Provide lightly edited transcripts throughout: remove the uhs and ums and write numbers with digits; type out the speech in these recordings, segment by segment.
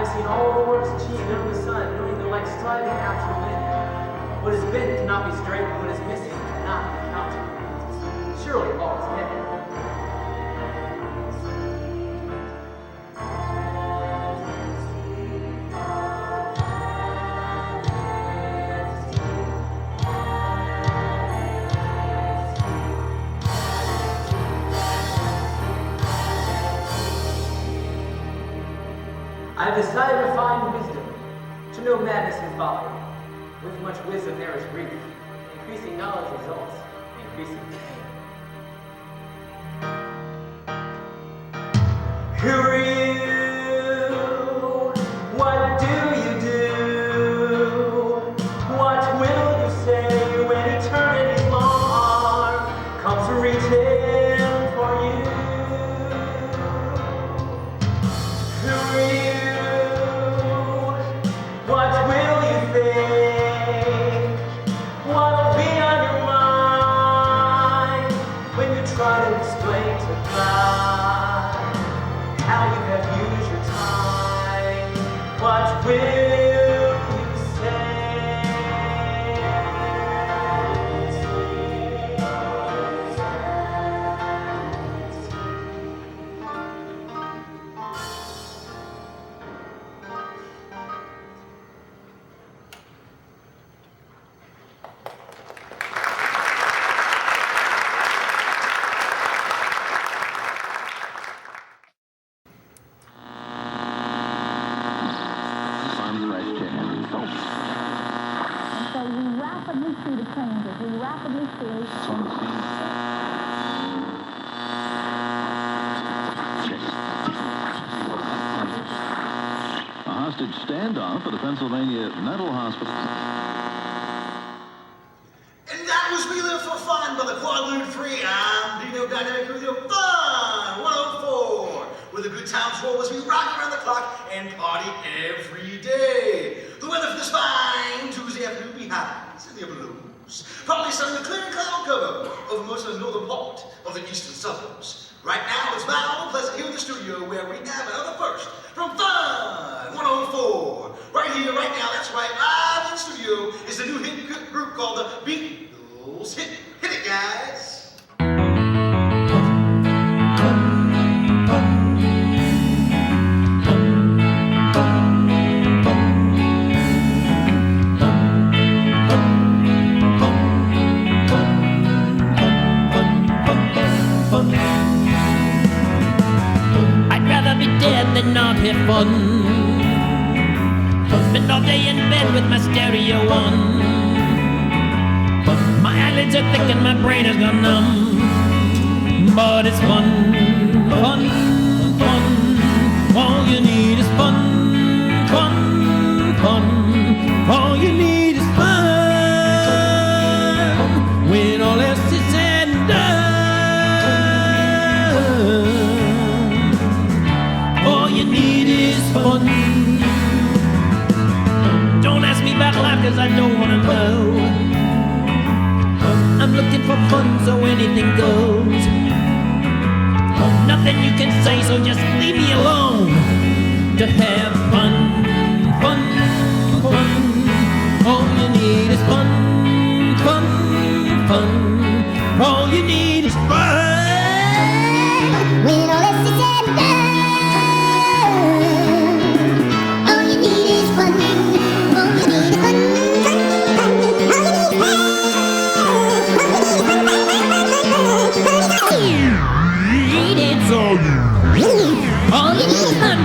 I've seen all the works achieved under the sun, knowing the like striving after wind. What has been cannot be straight, and what is missing cannot be counted. Surely all is dead. I have decided to find wisdom, to know madness and folly. With much wisdom there is grief. Increasing knowledge results in increasing pain. Who are you? What do you do? What will you say when eternity's long arm comes reaching for you? Who are you? What will you think? What'll be on your mind when you try to explain to God how you have used your time? What will you say? So we rapidly see the changes. We rapidly see. A hostage standoff at a Pennsylvania mental hospital. And that was We Live for Fun by the Quadlude 3. I'm Dino Dynamic with your Fun 104, where the good times roll as we rock around the clock and party every day. The weather for this fine Tuesday afternoon behind City of Blues. Probably sun and clear cloud cover over most of the northern part of the eastern suburbs. Right now it's mild, pleasant here in the studio where we have another first from Fun 104. Right here, right now, that's right, live in the studio is the new hit group called the Beatles. Hit it, guys. I'd rather be dead than not have fun. Spend all day in bed with my stereo on. My eyelids are thick and my brain has gone numb. But it's fun, fun, fun. All you need is fun, fun, fun. All you need is fun. When all else is said and done, all you need is fun. Don't ask me about life cause I don't wanna know. I'm looking for fun so anything goes. Nothing you can say so just leave me alone. To have fun, fun, fun. All you need is fun, fun, fun. All you need is fun. When all this is said and done, all you need is fun. All you need is fun, fun, fun. All you need is fun. It's all you need. All you need is fun.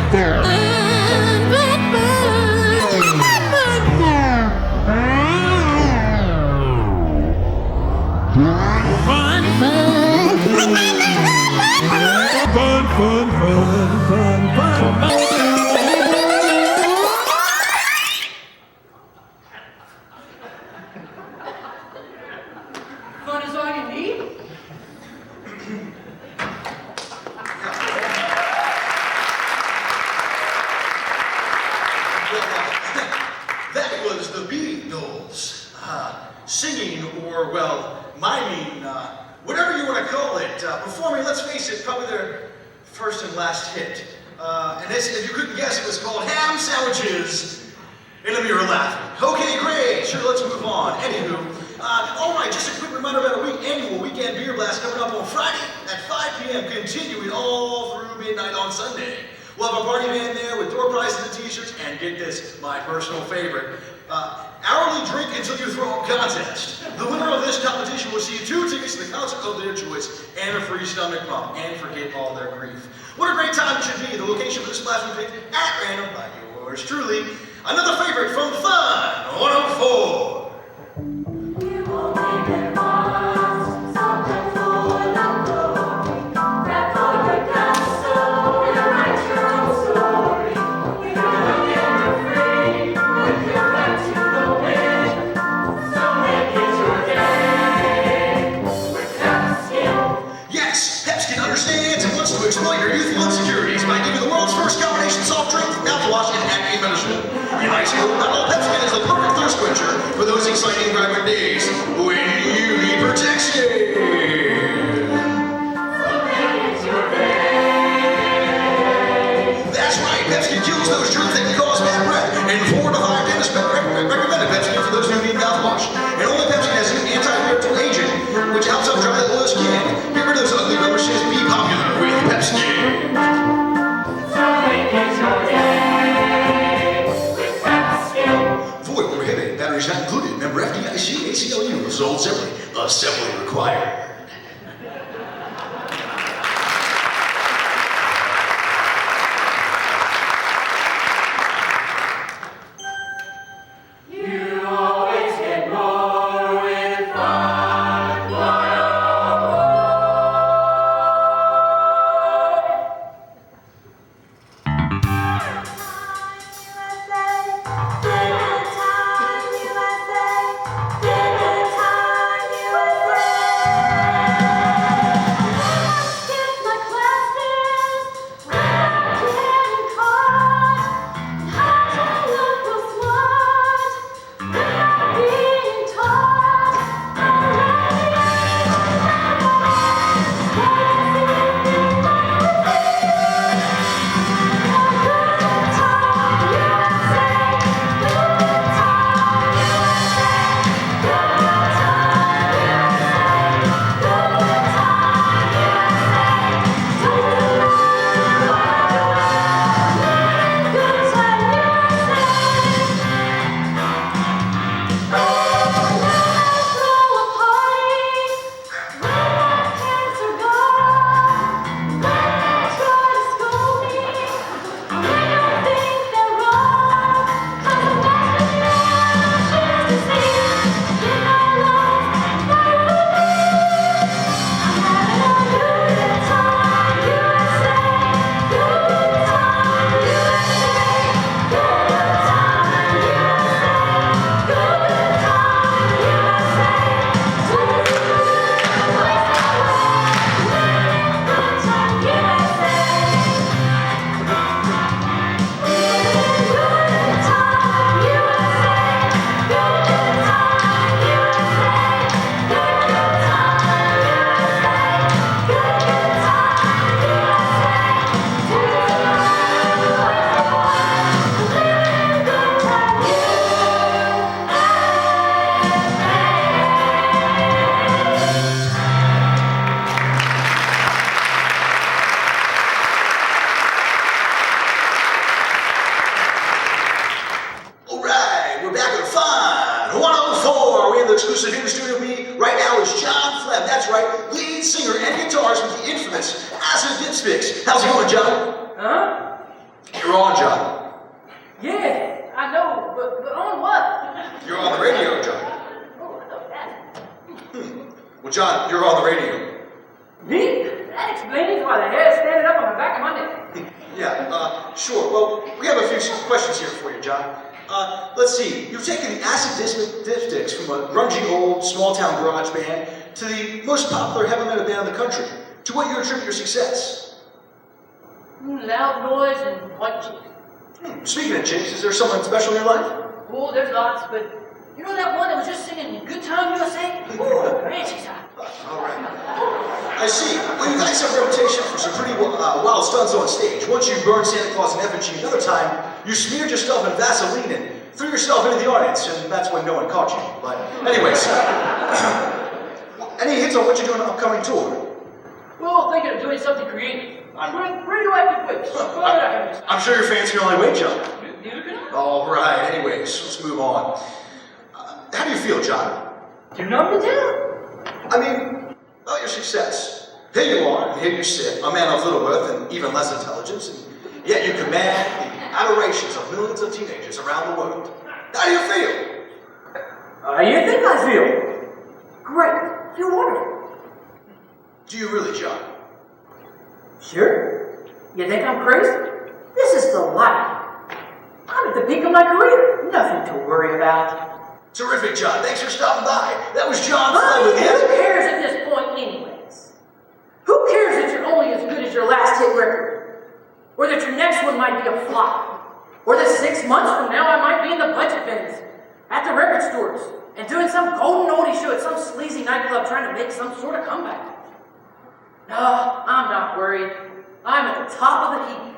Fun, fun, fun, fun, fun, fun. Fun is all you need? That was the Beatles singing, or well, miming, whatever you want to call it, performing, let's face it, probably their first and last hit. And this, if you couldn't guess, it was called ham sandwiches. And you were laughing. Okay, great. Sure, let's move on. Anywho, all right, just a quick reminder about our annual weekend beer blast coming up on Friday at 5 p.m., continuing all through midnight on Sunday. We'll have a party band there with door prizes and t-shirts, and get this, my personal favorite, hourly drink until you throw up contest. The winner of this competition will receive 2 tickets to the concert of their choice and a free stomach pump, and forget all their grief. What a great time it should be. The location for this blast will be picked at random by yours truly. Another favorite from Fun 104. You will make it once, something full of glory. That for your castle, you write your own story. You're gonna get free with your back to the wind. So make it your day with Pepskin. Yes, Pepskin understands and wants to exploit your youthful insecurities by giving the world's first combination soft drink, mouthwash, and acne medicine. In high school, Pepskin is the perfect thirst quencher for those exciting vibrant days when you need protection. So make it your day. That's right, Pepskin kills those germs that can cause bad breath, and 4 to 5 dentists recommended Pepskin for those who need mouthwash. And only Pepskin has an anti-irritant agent, which helps up dry oil skin. Get rid of those ugly blemishes. Be popular with Pepskin. So make it your day with Pepskin. Void prohibited. Batteries not included. Member FDIC, ACLU. Sold separately. Assembly required. You always get more with Fun 104. exclusive in the studio with me right now is John Flynn. That's right, lead singer and guitarist with the infamous Acid Dipsticks. How's it going, John? Huh? You're on, John. Yeah, I know, but on what? You're on the radio, John. Oh, I know that. Well, John, you're on the radio. Me? That explains why the hair's standing up on the back of my neck. Yeah, sure. Well, we have a few questions here for you, John. Let's see. You've taken the Acid Dipsticks from a grungy old small-town garage band to the most popular heavy metal band in the country. To what you attribute your success? Loud noise and white chicks. Speaking of chicks, is there someone special in your life? Oh, there's lots, but You know that one that was just singing Good Time USA? Ooh, man, she's hot. All right. I see. Well, you guys have a reputation for some pretty wild stunts on stage. Once you burned Santa Claus in effigy, another time you smeared yourself in Vaseline and threw yourself into the audience, and that's when no one caught you. But anyways, any hints on what you're doing on an upcoming tour? Well, thinking of doing something creative. I'm doing radioactive waste. I'm sure your fans can only wait, John. Neither can I. All right. Anyways, let's move on. How do you feel, John? Too numb to tell. I mean, about your success. Here you are, and here you sit, a man of little worth and even less intelligence, and yet you command the adorations of millions of teenagers around the world. How do you feel? How do you think I feel? Great. Feel wonderful. Do you really, John? Sure. You think I'm crazy? This is the life. I'm at the peak of my career. Nothing to worry about. Terrific, John. Thanks for stopping by. That was John Who Flynn with the cares at this point anyways? Who cares that you're only as good as your last hit record? Or that your next one might be a flop? Or that 6 months from now I might be in the budget bins, at the record stores, and doing some golden oldie show at some sleazy nightclub trying to make some sort of comeback? No, I'm not worried. I'm at the top of the heap.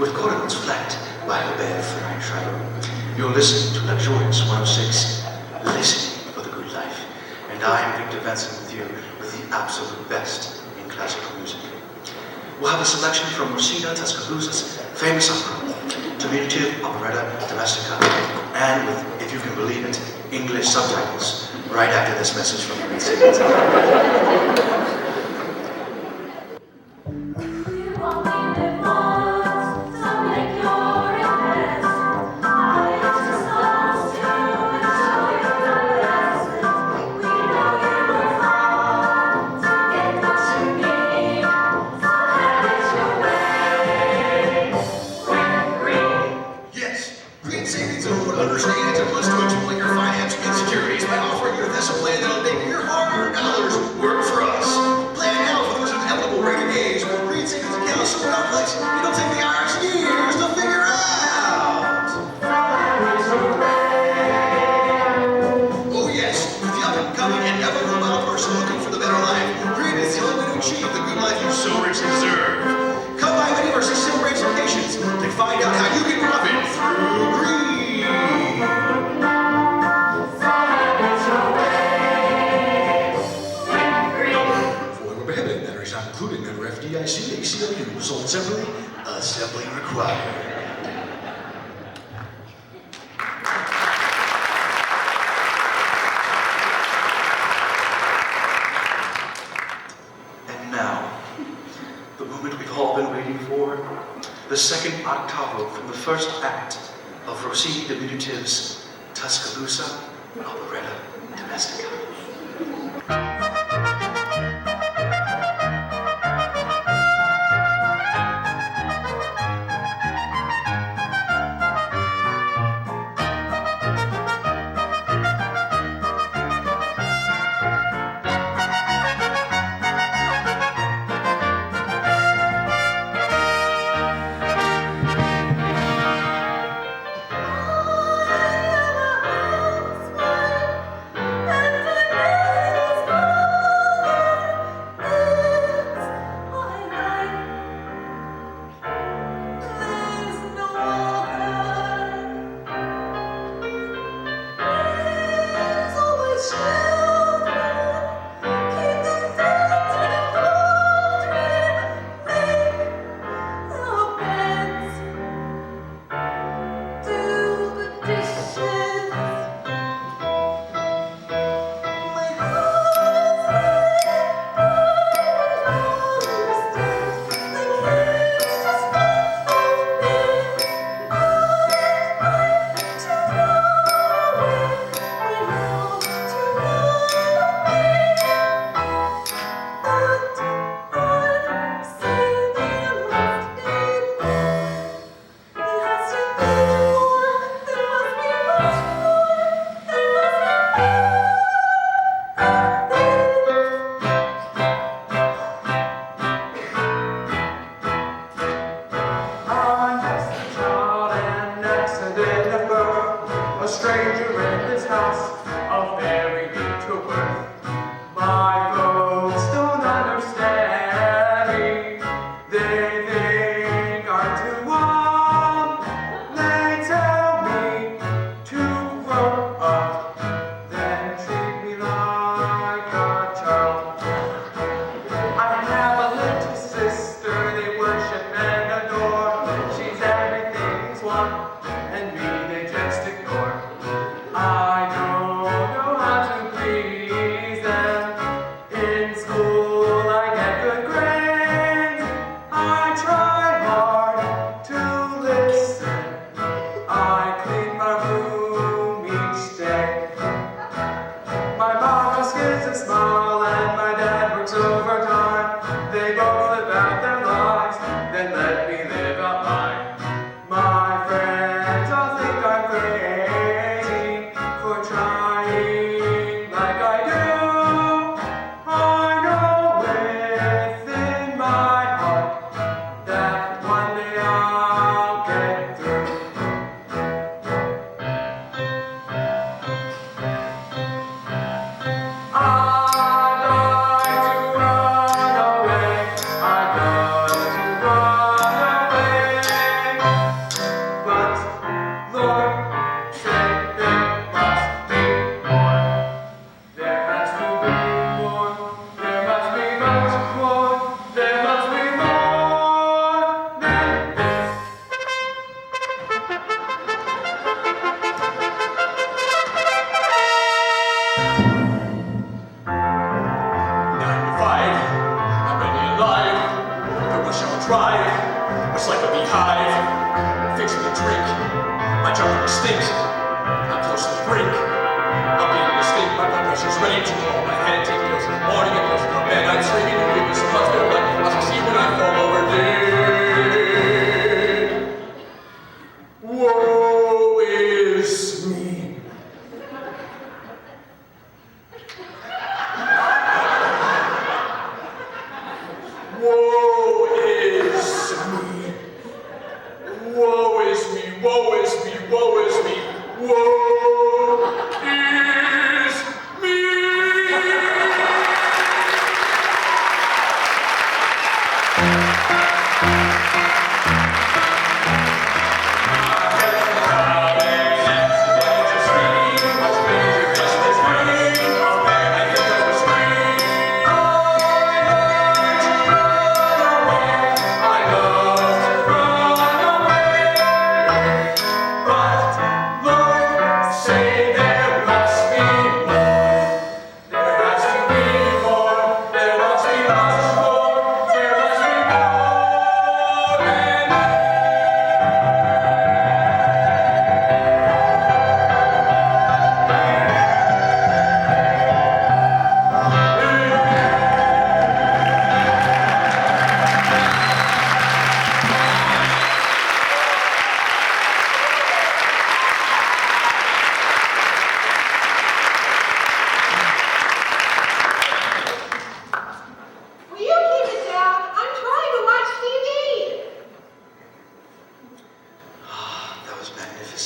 with chords flanked by a bed flying shadow. You're listening to Luxurious 106, listening for the good life. And I am Victor Vance with you with the absolute best in classical music. We'll have a selection from Rossina Tuscaloosa's famous opera, diminutive operetta domestica, and with, if you can believe it, English subtitles, right after this message from the lead singer. Work for us. assembly required. And now, the moment we've all been waiting for, the second octavo from the first act of Rossini Diminutive's Tuscaloosa Operetta Domestica.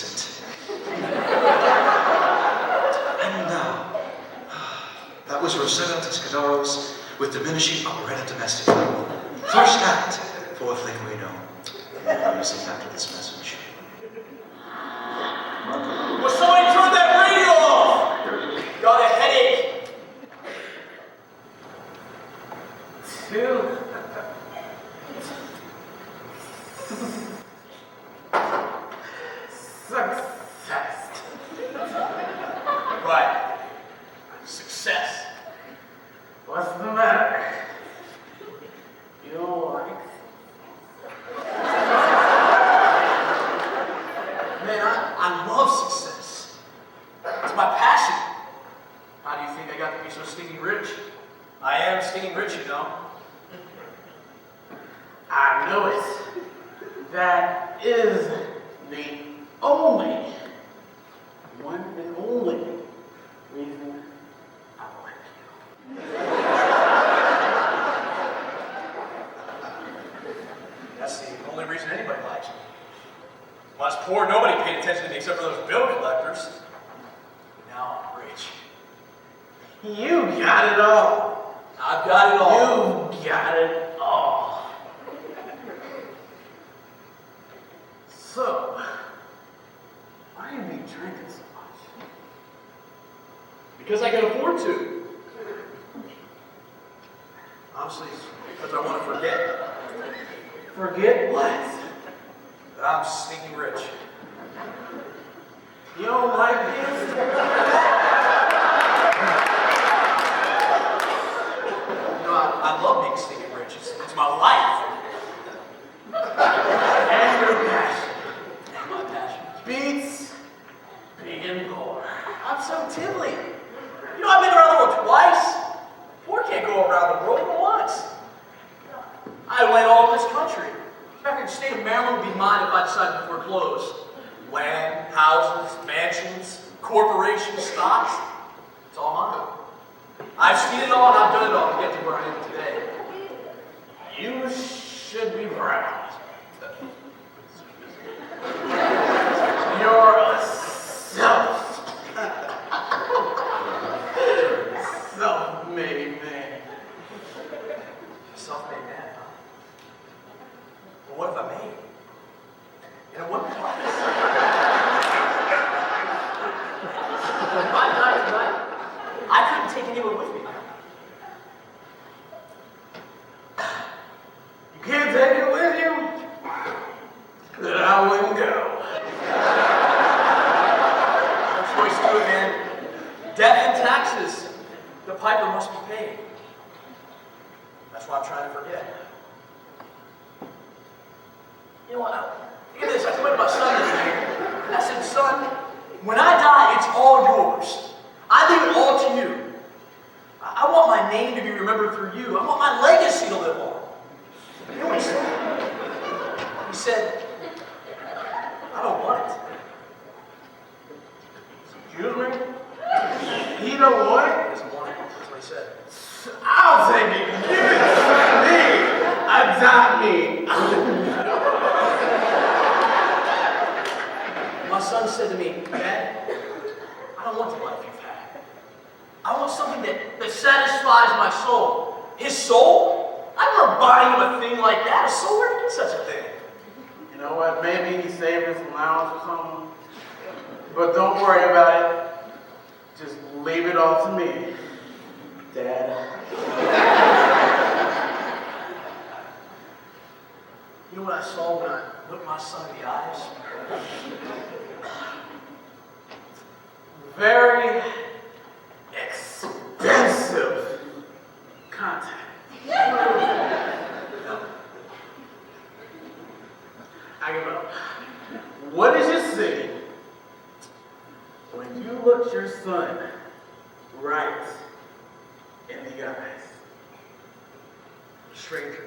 fix it. And that was Rosetta Tescadoros with Diminishing Operetta Domestica. First act, fourth linguino. Music after this message. Will somebody turn that radio off? Got a headache. 2 Success. Right. Success. What's the matter? You don't like? Man, I love success. It's my passion. How do you think I got to be so stinking rich? I am stinking rich, you know. I know it. That is the only, one and only reason I like you. That's the only reason anybody likes me. When I was poor, nobody paid attention to me except for those bill collectors. Now I'm rich. You got it all. I've got it all. You got it all. So, why do you be drinking so much? Because I can afford to. Honestly, it's because I want to forget. Forget what? That I'm stinking rich. You don't like this? No, I love being stinking rich. It's my life. And your passion. And my passion. Beats being poor. I'm so tiddly. You know, I've been around the world twice. Poor can't go around the world even once. I went all this country. The state of Maryland would be mine if I decided to foreclose. Land, houses, mansions, corporations, stocks. It's all mine. I've seen it all and I've done it all to get to where I am today. You should be proud. You're a self-made man. Self-made man, huh? Well, what have I made? And at what price? If I died tonight, I couldn't take anyone with me. You can't take it with you? Then I wouldn't go. No choice to it, man. Death and taxes. The piper must be paid. That's why I'm trying to forget. You know what? Look at this. I went to my son the other day. I said, son, when I die, it's all yours. I leave it all to you. I want my name to be remembered through you. I want my legacy to live on. You know what he said? He said, I don't want it. Excuse me? He don't want it? He doesn't want it. That's what he said. I'll take it. Give it to me. Adopt me. My son said to me, Dad, I don't want the life you've had. I want something that satisfies my soul. His soul? I'm not buying him a thing like that. A soul? Where did he get such a thing? You know what? Maybe he saved his allowance or something. But don't worry about it. Just leave it all to me, Dad. You know what I saw when I looked my son in the eyes? Very expensive content. I give up. What did you see when you looked your son right in the eyes? Stranger.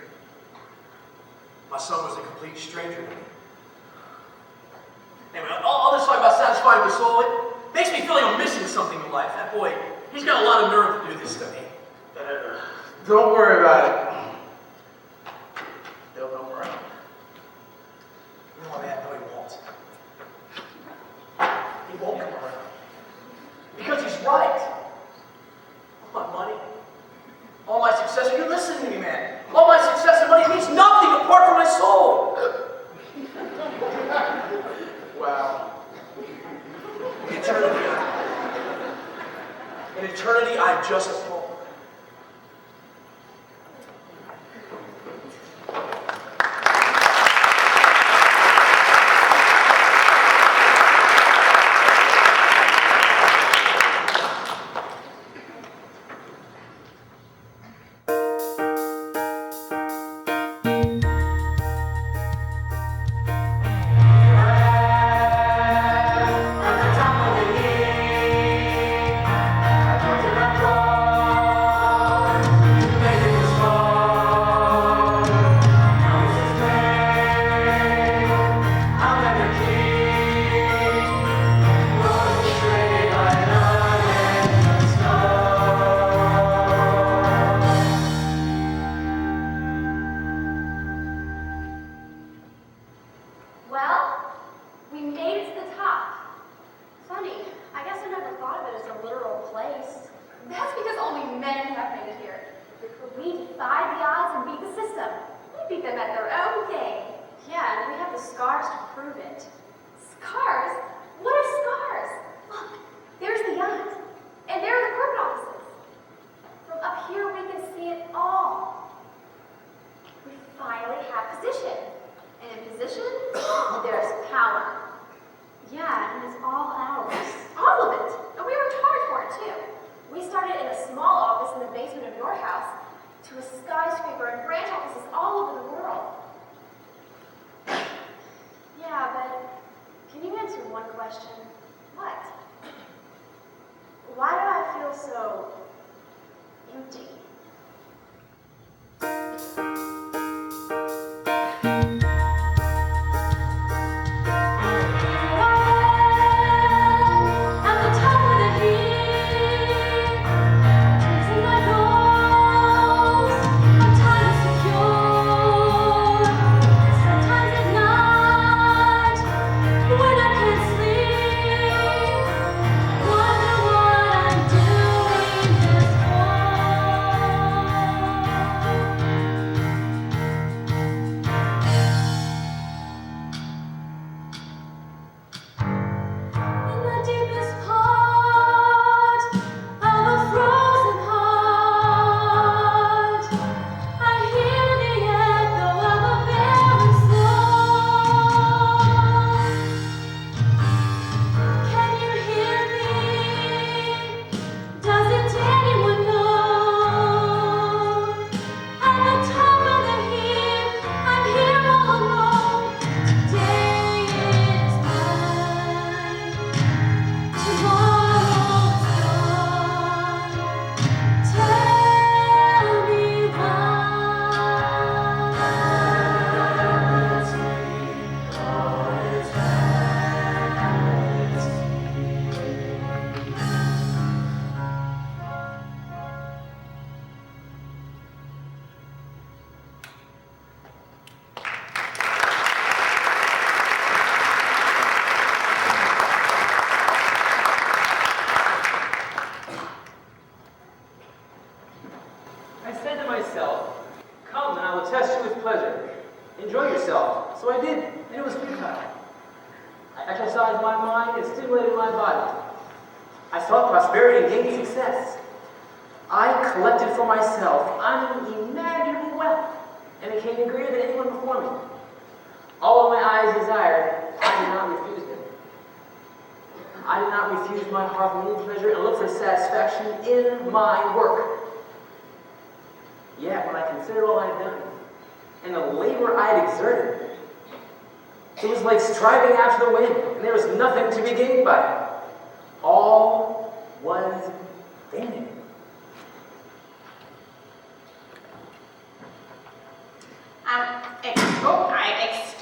My son was a complete stranger to me. Anyway, all this talk about satisfying the soul, it makes me feel like I'm missing something in life. That boy, he's got a lot of nerve to do this to me. Don't worry about it. He'll come around. No, man, no, he won't. In eternity, I've just fallen.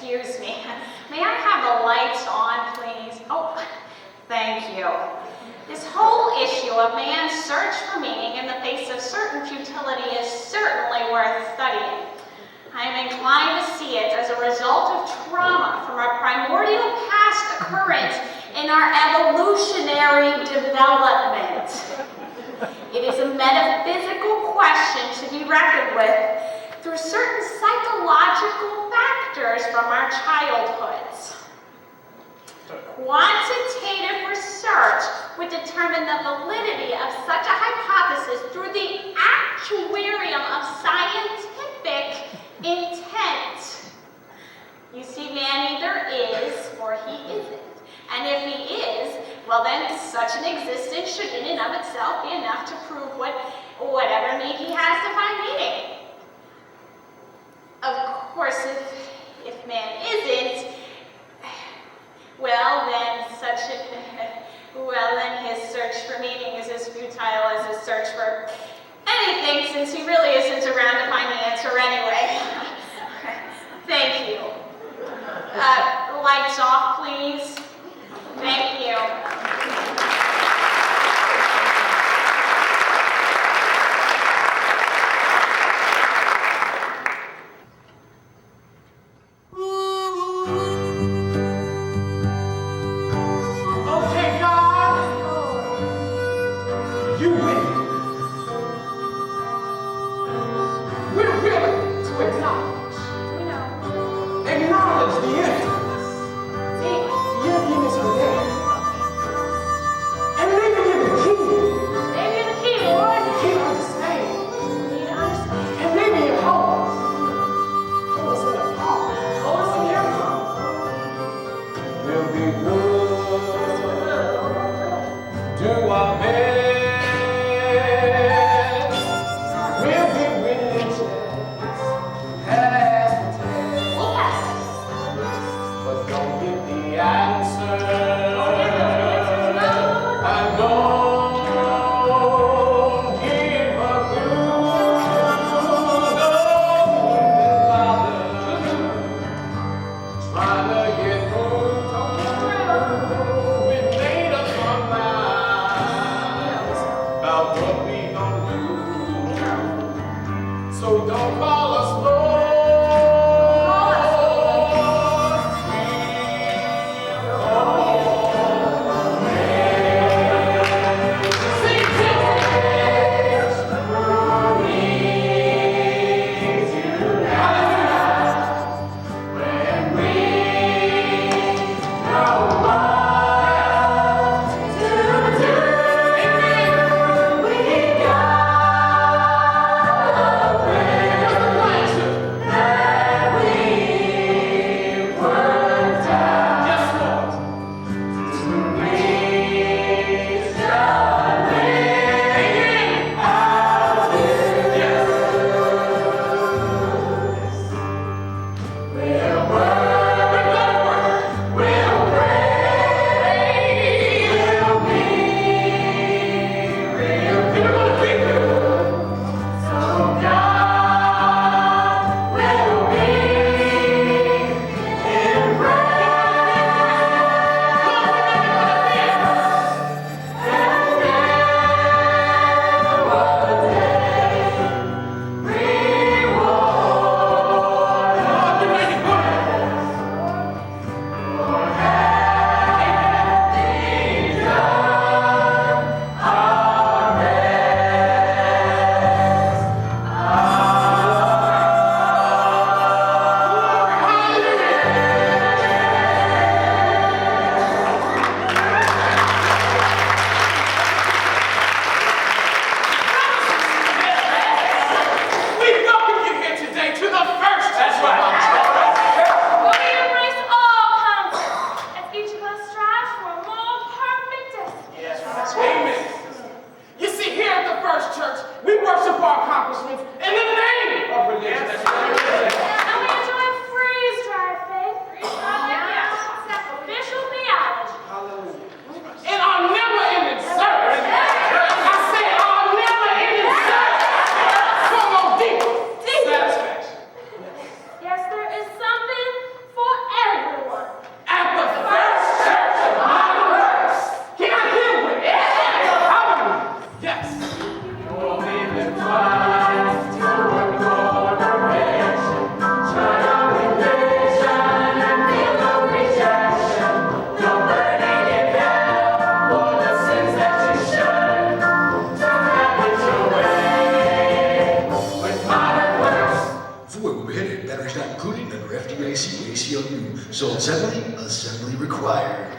Excuse me. May I have the lights on, please? Oh, thank you. This whole issue of man's search for meaning in the face of certain futility is certainly worth studying. I am inclined to see it as a result of trauma from a primordial past occurrence in our evolutionary development. It is a metaphysical question to be reckoned with through certain psychological factors from our childhoods. Quantitative research would determine the validity of such a hypothesis through the actuarium of scientific intent. You see, man either is or he isn't. And if he is, well then such an existence should in and of itself be enough to prove whatever need he has to find meaning. Of course, if man isn't, well then his search for meaning is as futile as his search for anything, since he really isn't around to find the answer anyway. Thank you. Lights off, please. Thank you. Okay, God, you made it. We're willing to acknowledge the emptiness. The emptiness within. And maybe you're the key. Maybe you're the key, Lord. The key to understand. And maybe you hold us. Hold us in the palm. Hold us in your palm. We'll be good. Do our best. We'll be religious. As the test. But don't give the answer. I don't give a trying to get through. We made up our minds about what we gonna do. So don't call us Lord. So assembly required.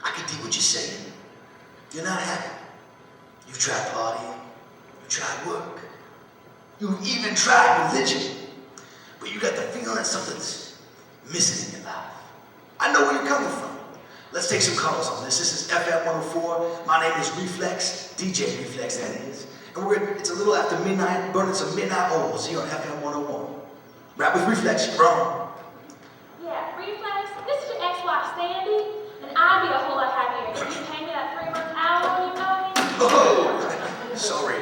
I can dig what you're saying. You're not happy. You've tried partying. You've tried work. You've even tried religion. But you got the feeling that something's missing in your life. I know where you're coming from. Let's take some colors on this. This is FM 104. My name is Reflex, DJ Reflex, that is. And it's a little after midnight, burning some midnight oils here on FM 101. Rap with Reflex, you're on. Yeah, Reflex, this is your ex-wife, Sandy, and I'd be a whole lot happier if you pay me that 3-month hour, you know me? Oh, sorry,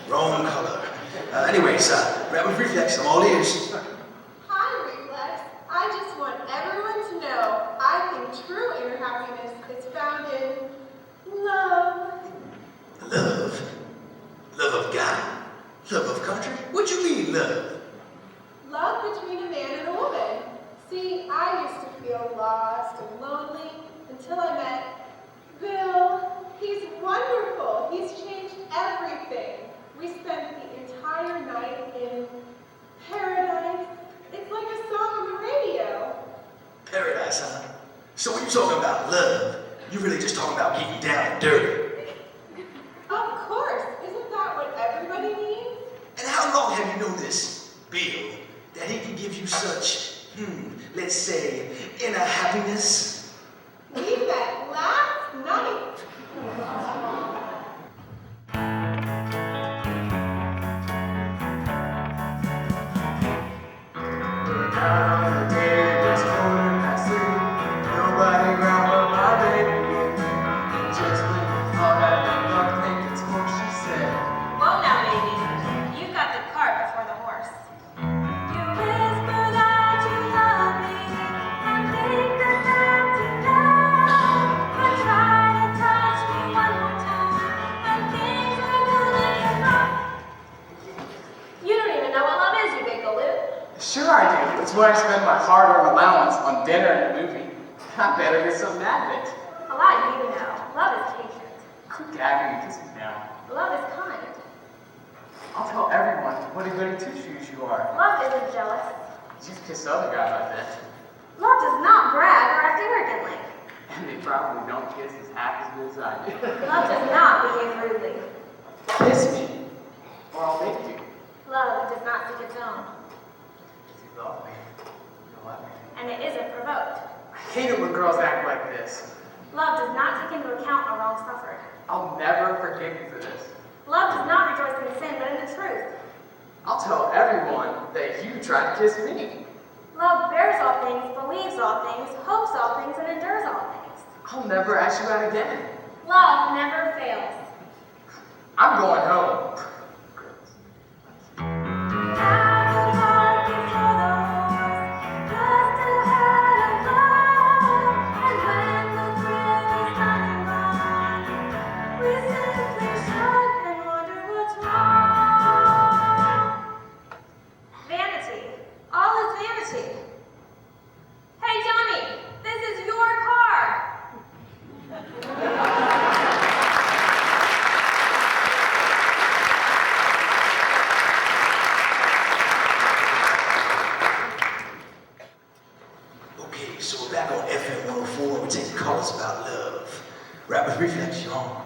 wrong color. Anyways, Rap with Reflex, I'm all ears. Hi, Reflex. I just want everyone to know I think true inner happiness is found in love. Love? Love of God? Love of country? What you mean, love? Love between a man and a woman. See, I used to feel lost and lonely until I met Bill. He's wonderful. He's changed everything. We spent the entire night in paradise. It's like a song on the radio. Paradise, huh? So when you talking about love, you really just talking about getting down and dirty. Of course. Isn't that what everybody needs? And how long have you known this Bill, that he can give you such, let's say, inner happiness? We met last night. Whoa now, baby. You got the cart before the horse. You whisper that you love me, and think that that's enough. But try to touch me one more time, and things are gonna get rough. You don't even know what love is, you big galoot. Sure I do. It's where I spend my hard-earned allowance on dinner and a movie. I better get some habit. A lot you know. Love is patient. Quit gagging and kiss me now. Love is kind. I'll tell everyone what a goody two-shoes you are. Love isn't jealous. You've kissed other guys like that. Love does not brag or act arrogantly. And they probably don't kiss as half as good as I do. Love does not behave rudely. Kiss me, or I'll make you. Love does not seek its own. If you love me, you'll let me. And it isn't provoked. I hate it when girls act like this. Love does not take into account a wrong suffered. I'll never forgive you for this. Love does not rejoice in sin, but in the truth. I'll tell everyone that you tried to kiss me. Love bears all things, believes all things, hopes all things, and endures all things. I'll never ask you out again. Love never fails. I'm going home. Vanity. All is vanity. Hey, Johnny, this is your car. Okay, so we're back on FM 104 and we're taking calls about love. Rap with Reflex, you on?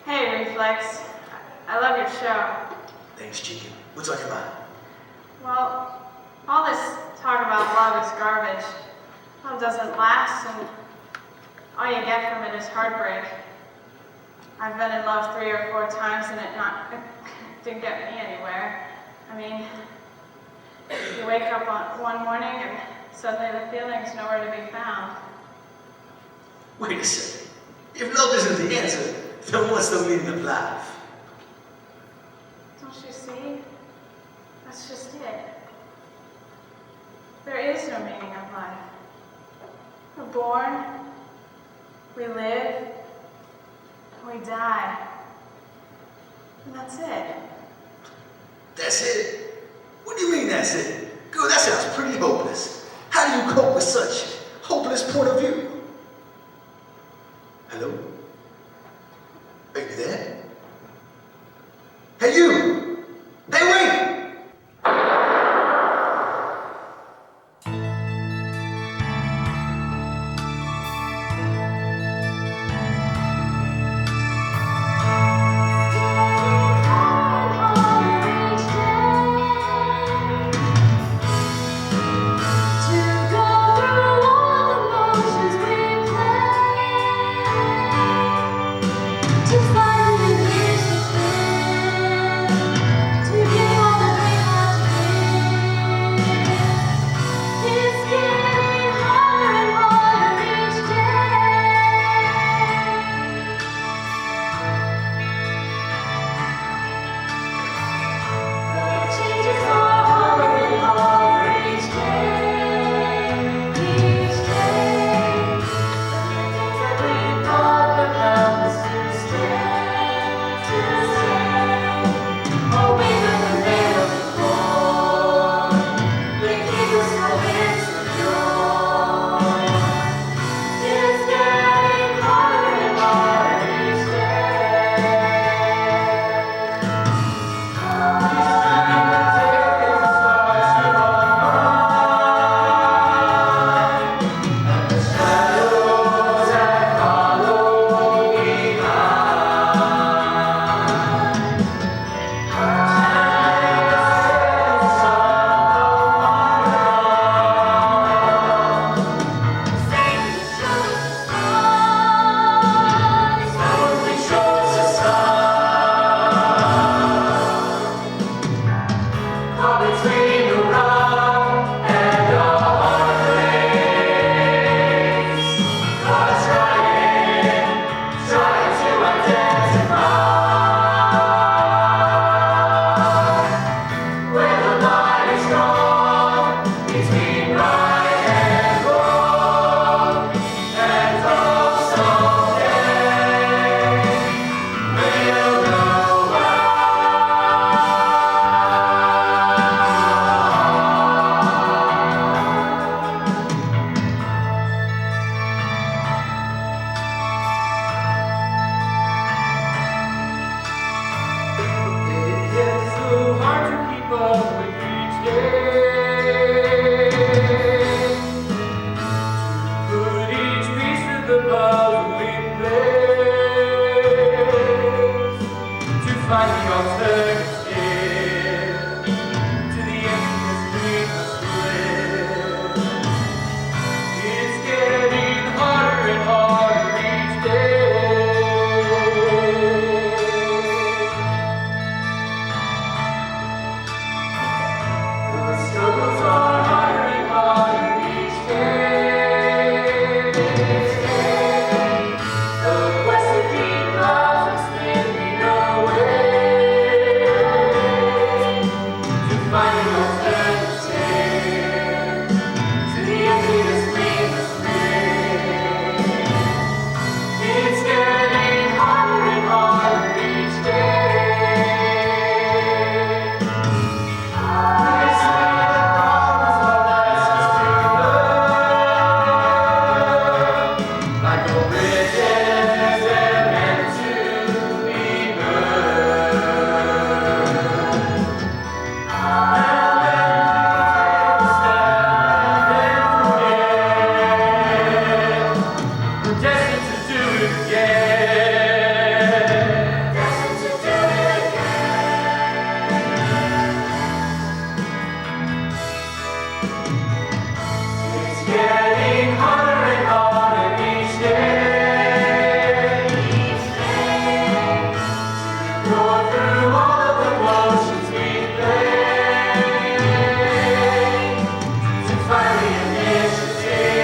Hey, Reflex. I love your show. Thanks, chicken. What's on your mind? Well, all this talk about love is garbage. Love doesn't last, and all you get from it is heartbreak. I've been in love 3 or 4 times, and it didn't get me anywhere. I mean, you wake up on one morning, and suddenly the feeling's nowhere to be found. Wait a second. If love isn't the answer, then what's the meaning of life? Don't you see? That's just it. There is no meaning of life. We're born, we live, we die. And that's it. That's it? What do you mean that's it? Girl, that sounds pretty hopeless. How do you cope with such hopeless point of view? Hello? Are you there? Hey, you! Hey, wait! find the alternative to the emptiness we must live. It's getting harder and harder each day. The struggles are harder and harder each day. The blessed deep love is spinning away to find an alternative to the emptiness we must live. It's getting harder and harder each day. This problems are lessons to learn, like the bridges they're meant to be burned. And when we stand and forget, we're destined to do it again. Destined to do it It's getting harder and harder each day. Go through all of the motions we play, to find the initiative,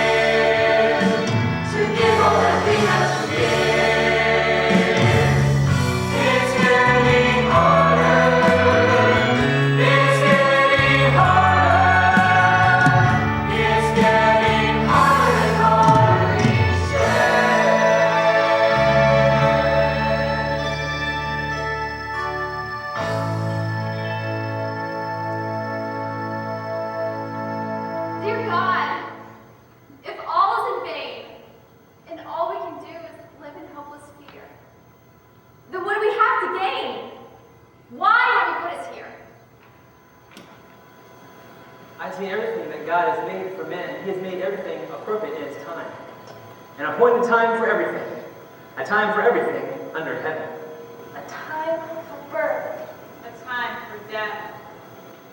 to give all that we have to give. It's getting harder. It's getting harder. It's getting harder and harder each day. Dear God, if all is in vain, and all we can do is live in helpless fear, then what do we have to gain? Why have you put us here? I see everything that God has made for men. He has made everything appropriate in its time. An appointed time for everything. A time for everything under heaven. A time for birth, A time for death.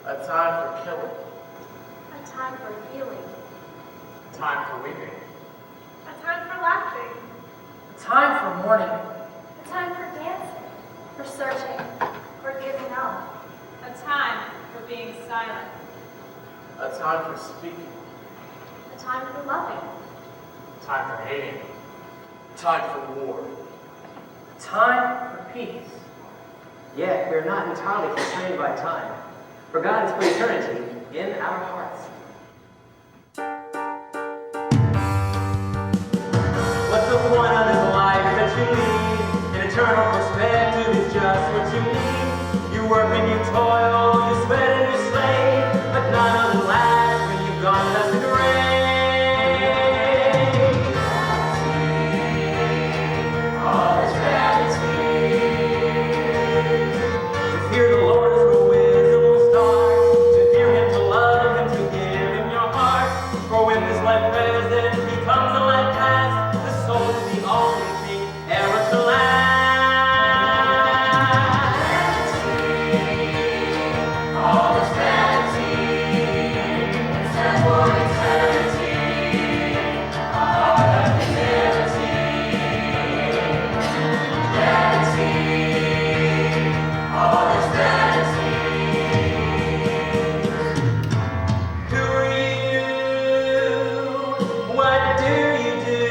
A time for killing. a time for healing, A time for weeping. a time for laughing, A time for mourning. a time for dancing, for searching, for giving up, A time for being silent. A time for speaking. a time for loving, A time for hating. A time for war. A time for peace. Yet we are not entirely constrained by time, for God has put eternity in our hearts. What's the point of this life that you lead? An eternal perspective is just what you need. You work and you toil, you sweat and you slave, but none of it lasts when you've gone past the grave. All is vanity. To fear the Lord is where wisdom will start. To fear Him, to love Him, to give Him your heart. For when this life present becomes a life past, the soul is the only thing ever to last. All is vanity, except for eternity. All that humility, vanity. All is vanity. Who are you? What do you do?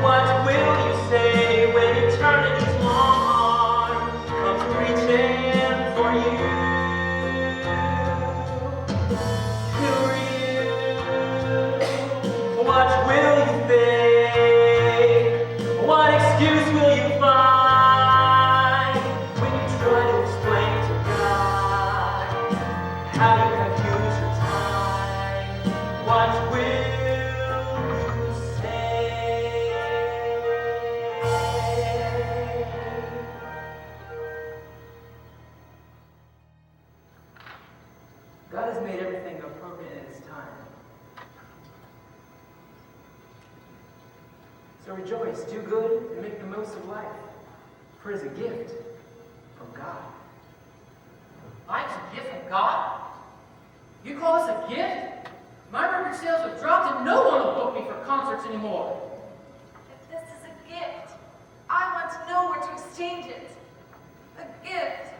What will you say when eternity's long arm comes reaching for you? Who are you? What will you think? What excuse will you find when you try to explain to God how you have used your time? What will you say? God has made everything appropriate in its time. So rejoice, do good, and make the most of life. For it's a gift from God. Life's a gift from God? You call this a gift? My record sales have dropped and no one will book me for concerts anymore. If this is a gift, I want to know where to exchange it. A gift,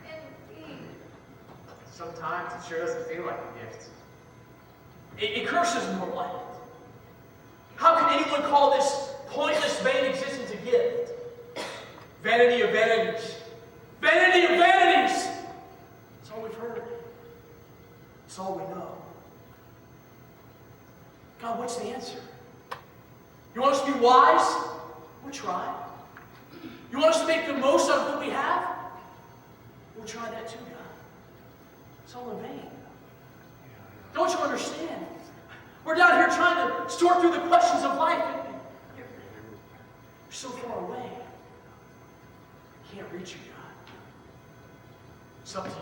indeed. Sometimes it sure doesn't feel like a gift. It curses more like it. How can anyone call this pointless vain existence a gift? Vanity of vanities. Vanity of vanities! That's all we've heard. That's all we know. God, what's the answer? You want us to be wise? We'll try. You want us to make the most out of what we have? We'll try that too, God. It's all in vain. Don't you understand? We're down here trying to sort through the questions of life. And you're so far away. I can't reach you, God. It's up to you now.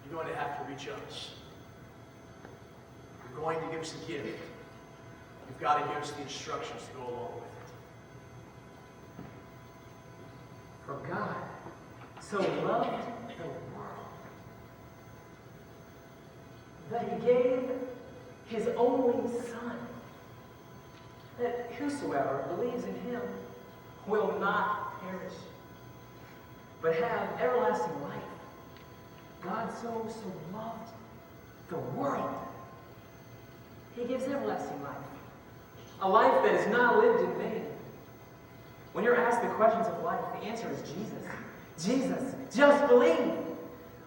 You're going to have to reach us. You're going to give us the gift. You've got to give us the instructions to go along with it. For God so loved the world that he gave his only Son, that whosoever believes in him will not perish, but have everlasting life. God so loved the world. He gives everlasting life, a life that is not lived in vain. When you're asked the questions of life, the answer is Jesus. Jesus, just believe.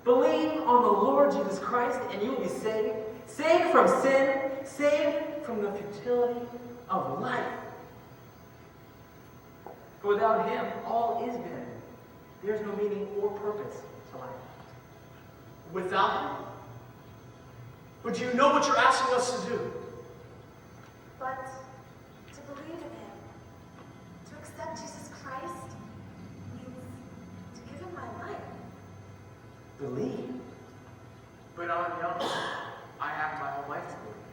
Believe on the Lord Jesus Christ and you will be saved. Saved from sin, saved from the futility of life. For without him, all is vanity. There is no meaning or purpose to life. Without him? But do you know what you're asking us to do? But to believe in him, to accept Jesus Christ, means to give him my life. Believe. But I'm young. I have my whole life to believe.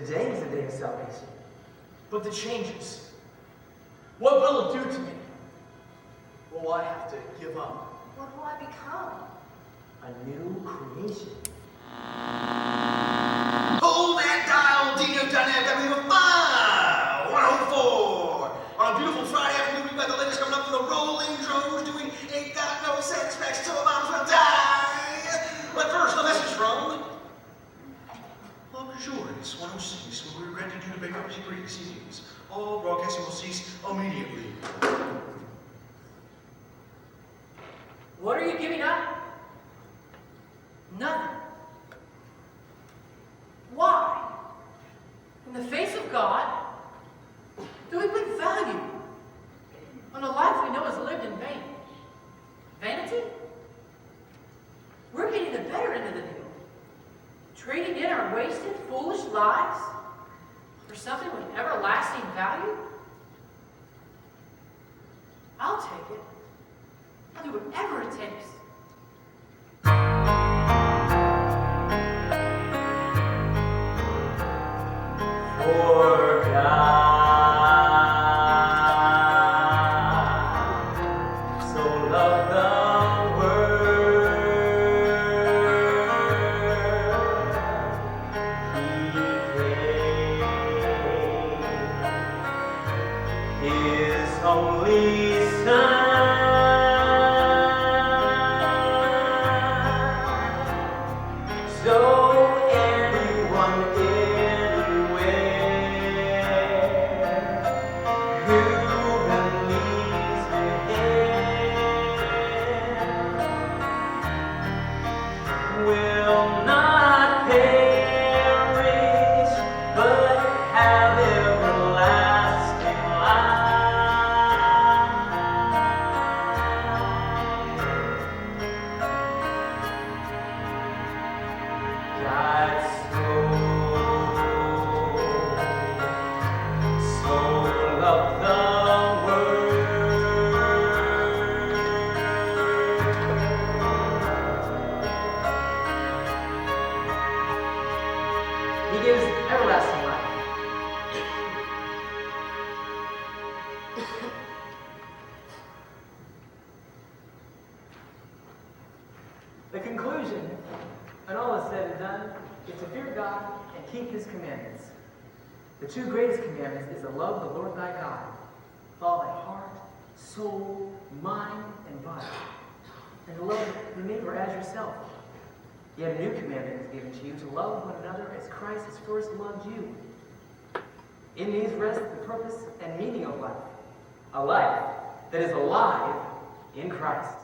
Today is the day of salvation. But the changes, what will it do to me? What will I have to give up? What will I become? A new creation. Hold that dial, Dino Dynamic 104. On a beautiful Friday afternoon, we've got the latest coming up from the Rolling Drones doing Ain't Got No Sense Packs Till Moms Will Die. But first, the message from Luxurious 106, where we regret to do the bankruptcy proceedings. All broadcasting will cease immediately. What are you giving up? Nothing. Why? In the face of God, do we put value on a life we know is lived in vain? Vanity? We're getting the better end of the deal. Trading in our wasted, foolish lives for something with everlasting value? I'll take it. I'll do whatever it takes. For God so loved the world, He gave His only Son. keep his commandments. The two greatest commandments is to love the Lord thy God with all thy heart, soul, mind, and body, and to love your neighbor as yourself. Yet a new commandment is given to you, to love one another as Christ has first loved you. In these rests the purpose and meaning of life, a life that is alive in Christ.